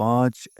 5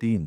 3,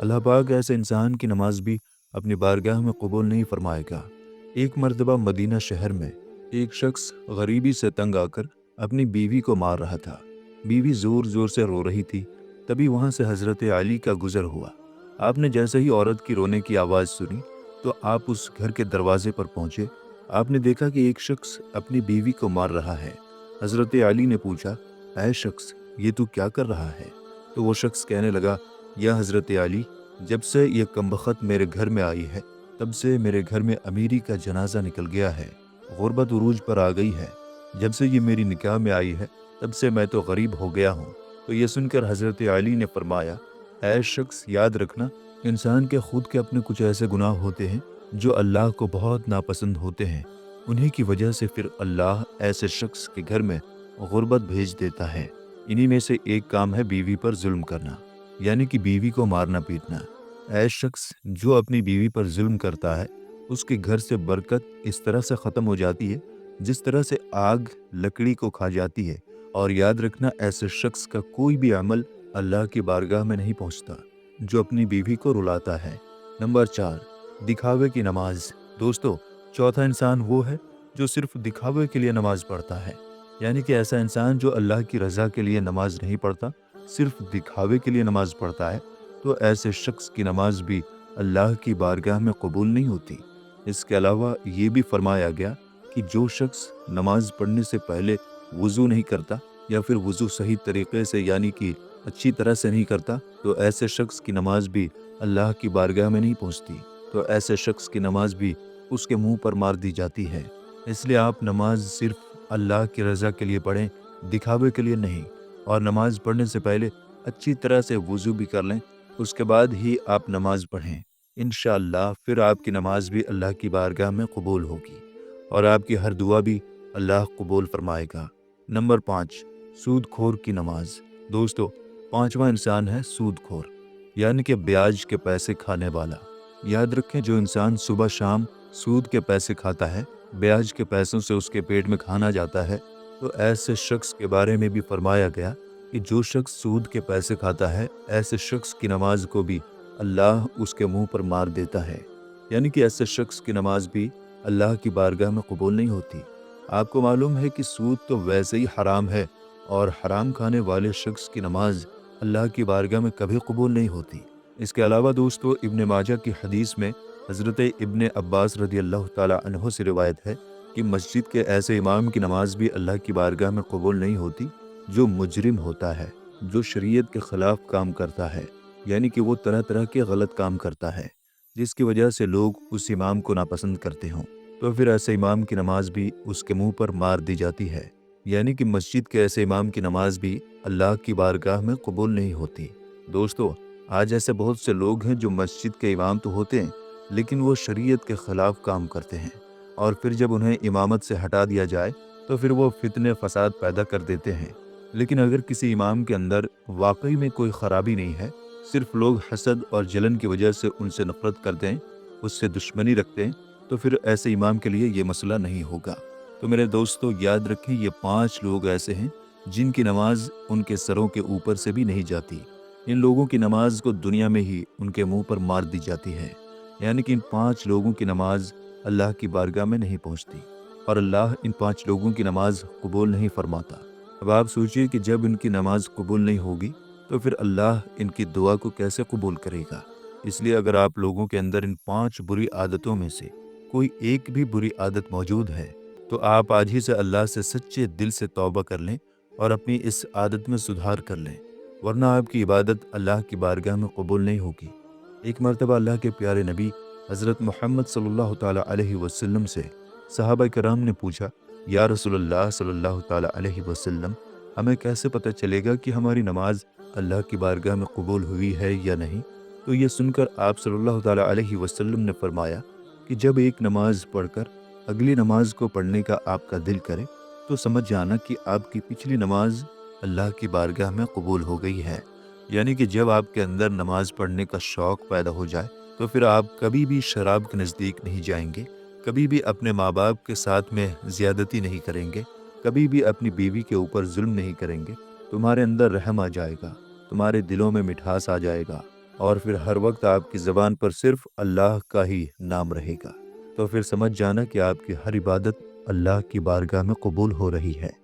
اللہ پاک ایسے انسان کی نماز بھی اپنی بارگاہ میں قبول نہیں فرمائے گا۔ ایک مرتبہ مدینہ شہر میں ایک شخص غریبی سے تنگ آ کر اپنی بیوی کو مار رہا تھا۔ بیوی زور زور سے رو رہی تھی۔ تبھی وہاں سے حضرت علی کا گزر ہوا۔ آپ نے جیسے ہی عورت کی رونے کی آواز سنی تو آپ اس گھر کے دروازے پر پہنچے۔ آپ نے دیکھا کہ ایک شخص اپنی بیوی کو مار رہا ہے۔ حضرت علی نے پوچھا، اے شخص، یہ تو کیا کر رہا ہے؟ تو وہ شخص کہنے لگا، یا حضرت علی، جب سے یہ کمبخت میرے گھر میں آئی ہے تب سے میرے گھر میں امیری کا جنازہ نکل گیا ہے، غربت عروج پر آ گئی ہے۔ جب سے یہ میری نکاح میں آئی ہے تب سے میں تو غریب ہو گیا ہوں۔ تو یہ سن کر حضرت علی نے فرمایا، اے شخص، یاد رکھنا، انسان کے خود کے اپنے کچھ ایسے گناہ ہوتے ہیں جو اللہ کو بہت ناپسند ہوتے ہیں۔ انہی کی وجہ سے پھر اللہ ایسے شخص کے گھر میں غربت بھیج دیتا ہے۔ انہی میں سے ایک کام ہے بیوی پر ظلم کرنا، یعنی کہ بیوی کو مارنا پیٹنا۔ اے شخص، جو اپنی بیوی پر ظلم کرتا ہے اس کے گھر سے برکت اس طرح سے ختم ہو جاتی ہے جس طرح سے آگ لکڑی کو کھا جاتی ہے۔ اور یاد رکھنا، ایسے شخص کا کوئی بھی عمل اللہ کی بارگاہ میں نہیں پہنچتا جو اپنی بیوی کو رلاتا ہے۔ نمبر 4، دکھاوے کی نماز۔ دوستو، چوتھا انسان وہ ہے جو صرف دکھاوے کے لیے نماز پڑھتا ہے، یعنی کہ ایسا انسان جو اللہ کی رضا کے لیے نماز نہیں پڑھتا، صرف دکھاوے کے لیے نماز پڑھتا ہے، تو ایسے شخص کی نماز بھی اللہ کی بارگاہ میں قبول نہیں ہوتی۔ اس کے علاوہ یہ بھی فرمایا گیا کہ جو شخص نماز پڑھنے سے پہلے وضو نہیں کرتا یا پھر وضو صحیح طریقے سے یعنی کہ اچھی طرح سے نہیں کرتا، تو ایسے شخص کی نماز بھی اللہ کی بارگاہ میں نہیں پہنچتی، تو ایسے شخص کی نماز بھی اس کے منہ پر مار دی جاتی ہے۔ اس لیے آپ نماز صرف اللہ کی رضا کے لیے پڑھیں، دکھاوے کے لیے نہیں، اور نماز پڑھنے سے پہلے اچھی طرح سے وضو بھی کر لیں، اس کے بعد ہی آپ نماز پڑھیں۔ انشاءاللہ پھر آپ کی نماز بھی اللہ کی بارگاہ میں قبول ہوگی اور آپ کی ہر دعا بھی اللہ قبول فرمائے گا۔ نمبر 5، سود خور کی نماز۔ دوستو، پانچواں انسان ہے سود خور، یعنی کہ بیاج کے پیسے کھانے والا۔ یاد رکھیں، جو انسان صبح شام سود کے پیسے کھاتا ہے، بیاج کے پیسوں سے اس کے پیٹ میں کھانا جاتا ہے، تو ایسے شخص کے بارے میں بھی فرمایا گیا کہ جو شخص سود کے پیسے کھاتا ہے، ایسے شخص کی نماز کو بھی اللہ اس کے منہ پر مار دیتا ہے، یعنی کہ ایسے شخص کی نماز بھی اللہ کی بارگاہ میں قبول نہیں ہوتی۔ آپ کو معلوم ہے کہ سود تو ویسے ہی حرام ہے، اور حرام کھانے والے شخص کی نماز اللہ کی بارگاہ میں کبھی قبول نہیں ہوتی۔ اس کے علاوہ دوستو، ابن ماجہ کی حدیث میں حضرت ابن عباس رضی اللہ تعالی عنہ سے روایت ہے کہ مسجد کے ایسے امام کی نماز بھی اللہ کی بارگاہ میں قبول نہیں ہوتی جو مجرم ہوتا ہے، جو شریعت کے خلاف کام کرتا ہے، یعنی کہ وہ طرح طرح کے غلط کام کرتا ہے جس کی وجہ سے لوگ اس امام کو ناپسند کرتے ہوں، تو پھر ایسے امام کی نماز بھی اس کے منہ پر مار دی جاتی ہے، یعنی کہ مسجد کے ایسے امام کی نماز بھی اللہ کی بارگاہ میں قبول نہیں ہوتی۔ دوستو، آج ایسے بہت سے لوگ ہیں جو مسجد کے امام تو ہوتے ہیں لیکن وہ شریعت کے خلاف کام کرتے ہیں، اور پھر جب انہیں امامت سے ہٹا دیا جائے تو پھر وہ فتنے فساد پیدا کر دیتے ہیں۔ لیکن اگر کسی امام کے اندر واقعی میں کوئی خرابی نہیں ہے، صرف لوگ حسد اور جلن کی وجہ سے ان سے نفرت کرتے ہیں، اس سے دشمنی رکھتے ہیں، تو پھر ایسے امام کے لیے یہ مسئلہ نہیں ہوگا۔ تو میرے دوستو، یاد رکھیں، یہ 5 لوگ ایسے ہیں جن کی نماز ان کے سروں کے اوپر سے بھی نہیں جاتی۔ ان لوگوں کی نماز کو دنیا میں ہی ان کے منہ پر مار دی جاتی ہے، یعنی کہ ان 5 لوگوں کی نماز اللہ کی بارگاہ میں نہیں پہنچتی، اور اللہ ان 5 لوگوں کی نماز قبول نہیں فرماتا۔ اب آپ سوچئے کہ جب ان کی نماز قبول نہیں ہوگی تو پھر اللہ ان کی دعا کو کیسے قبول کرے گا؟ اس لیے اگر آپ لوگوں کے اندر ان 5 بری عادتوں میں سے کوئی ایک بھی بری عادت موجود ہے تو آپ آج ہی سے اللہ سے سچے دل سے توبہ کر لیں اور اپنی اس عادت میں سدھار کر لیں، ورنہ آپ کی عبادت اللہ کی بارگاہ میں قبول نہیں ہوگی۔ ایک مرتبہ اللہ کے پیارے نبی حضرت محمد صلی اللہ تعالیٰ علیہ وسلم سے صحابہ کرام نے پوچھا، یا رسول اللہ صلی اللہ تعالیٰ علیہ وسلم، ہمیں کیسے پتہ چلے گا کہ ہماری نماز اللہ کی بارگاہ میں قبول ہوئی ہے یا نہیں؟ تو یہ سن کر آپ صلی اللہ تعالیٰ علیہ وسلم نے فرمایا کہ جب ایک نماز پڑھ کر اگلی نماز کو پڑھنے کا آپ کا دل کرے تو سمجھ جانا کہ آپ کی پچھلی نماز اللہ کی بارگاہ میں قبول ہو گئی ہے، یعنی کہ جب آپ کے اندر نماز پڑھنے کا شوق پیدا ہو جائے تو پھر آپ کبھی بھی شراب کے نزدیک نہیں جائیں گے، کبھی بھی اپنے ماں باپ کے ساتھ میں زیادتی نہیں کریں گے، کبھی بھی اپنی بیوی کے اوپر ظلم نہیں کریں گے، تمہارے اندر رحم آ جائے گا، تمہارے دلوں میں مٹھاس آ جائے گا، اور پھر ہر وقت آپ کی زبان پر صرف اللہ کا ہی نام رہے گا، تو پھر سمجھ جانا کہ آپ کی ہر عبادت اللہ کی بارگاہ میں قبول ہو رہی ہے۔